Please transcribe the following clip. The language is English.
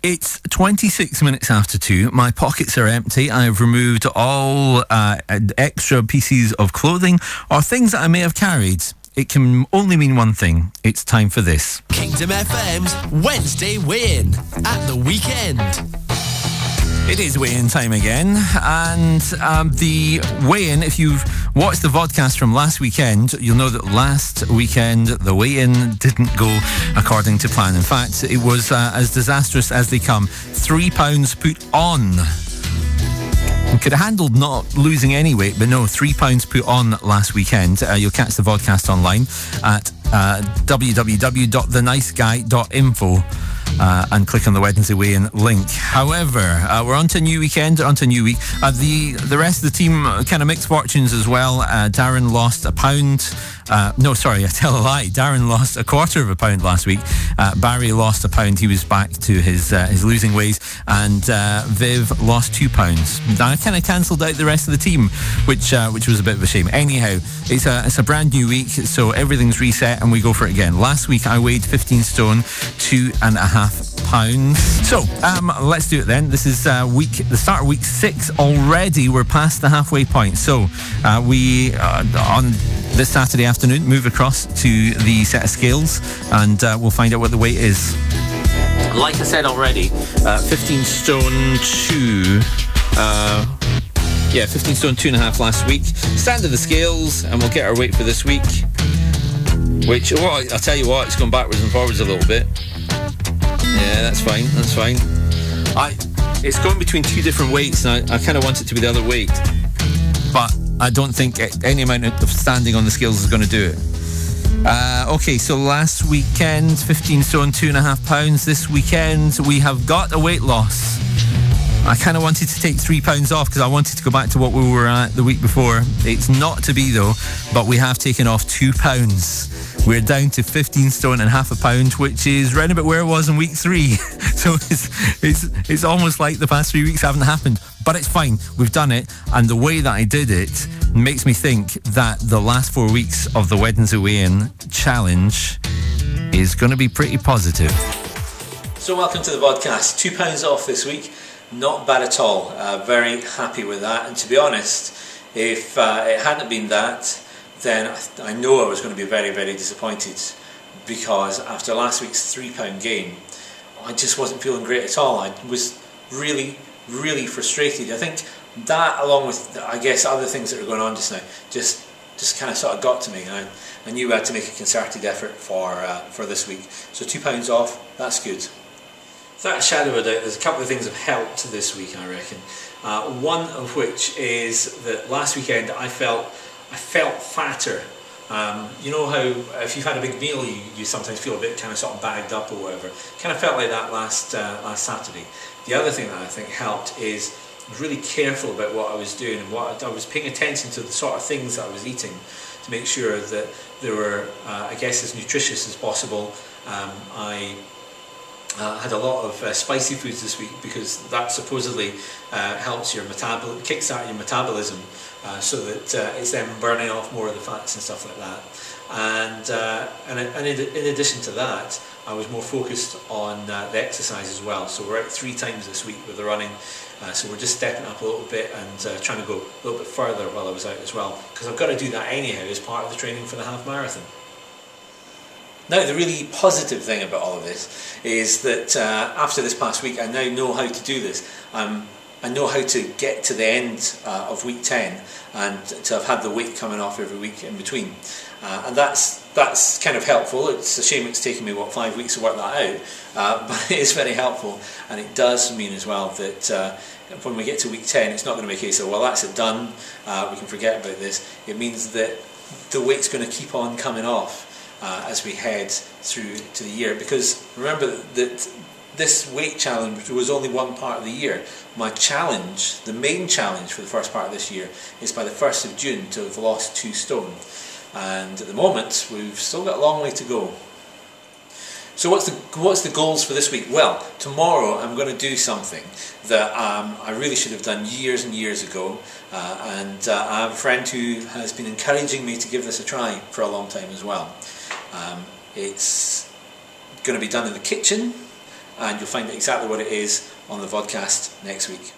It's 26 minutes after 2. My pockets are empty. I've removed all extra pieces of clothing or things that I may have carried. It can only mean one thing. It's time for this. Kingdom FM's Wednesday weigh-in at the weekend. It is weigh-in time again, and the weigh-in, if you've watched the vodcast from last weekend, you'll know that last weekend the weigh-in didn't go according to plan. In fact, it was as disastrous as they come. £3 put on. Could have handled not losing any weight, but no, £3 put on last weekend. You'll catch the vodcast online at www.theniceguy.info. And click on the Wednesday weigh-in link. However, we're on to a new weekend, on to a new week. The rest of the team kind of mixed fortunes as well. Darren lost £1. No, sorry, I tell a lie. Darren lost £1/4 pound last week. Barry lost £1. He was back to his losing ways. And Viv lost £2. That kind of cancelled out the rest of the team, which was a bit of a shame. Anyhow, it's a brand new week, so everything's reset and we go for it again. Last week I weighed 15 stone, 2.5 pounds. So let's do it then. This is the start of week 6 already. We're past the halfway point. So we on this Saturday afternoon move across to the set of scales and we'll find out what the weight is. Like I said already, 15 stone 2. 15 stone 2.5 last week. Stand to the scales and we'll get our weight for this week. Which, well, I'll tell you what, it's gone backwards and forwards a little bit. Yeah, that's fine. It's going between two different weights, and I kind of want it to be the other weight, but I don't think any amount of standing on the scales is going to do it. Okay, so last weekend 15 stone 2.5 pounds. This weekend we have got a weight loss. I kind of wanted to take £3 off because I wanted to go back to what we were at the week before. It's not to be though, but we have taken off £2. We're down to 15 stone and half a pound, which is round about where it was in week 3. So it's almost like the past 3 weeks haven't happened, but it's fine. We've done it, and the way that I did it makes me think that the last 4 weeks of the Wednesday weigh-in challenge is going to be pretty positive. So welcome to the podcast. £2 off this week. Not bad at all. Very happy with that. And to be honest, if it hadn't been that, then I know I was going to be very, very disappointed, because after last week's £3 gain, I just wasn't feeling great at all. I was really, really frustrated. I think that, along with, I guess, other things that are going on just now, just kind of sort of got to me. And I knew I had to make a concerted effort for this week. So £2 off, that's good. Without a shadow of a doubt, there's a couple of things that have helped this week, I reckon. One of which is that last weekend I felt fatter. You know how if you've had a big meal, you sometimes feel a bit kind of sort of bagged up or whatever. Kind of felt like that last Saturday. The other thing that I think helped is I was really careful about what I was doing and what I was paying attention to, the sort of things that I was eating, to make sure that they were, I guess, as nutritious as possible. I had a lot of spicy foods this week because that supposedly helps your kickstart your metabolism, so that it's then burning off more of the fats and stuff like that. And in addition to that, I was more focused on the exercise as well. So we're out 3 times this week with the running. So we're just stepping up a little bit and trying to go a little bit further while I was out as well, because I've got to do that anyhow as part of the training for the half marathon. Now, the really positive thing about all of this is that after this past week, I now know how to do this. I know how to get to the end of week 10 and to have had the weight coming off every week in between. And that's kind of helpful. It's a shame it's taken me, 5 weeks to work that out, but it is very helpful. And it does mean as well that when we get to week 10, it's not going to be a case of, well, that's it, done, we can forget about this. It means that the weight's going to keep on coming off as we head through to the year, because remember that this weight challenge was only one part of the year. My challenge, the main challenge for the first part of this year, is by the 1st of June to have lost 2 stone, and at the moment we've still got a long way to go. So what's the goals for this week? Well, tomorrow I'm going to do something that I really should have done years and years ago, and I have a friend who has been encouraging me to give this a try for a long time as well. It's going to be done in the kitchen, and you'll find out exactly what it is on the vodcast next week.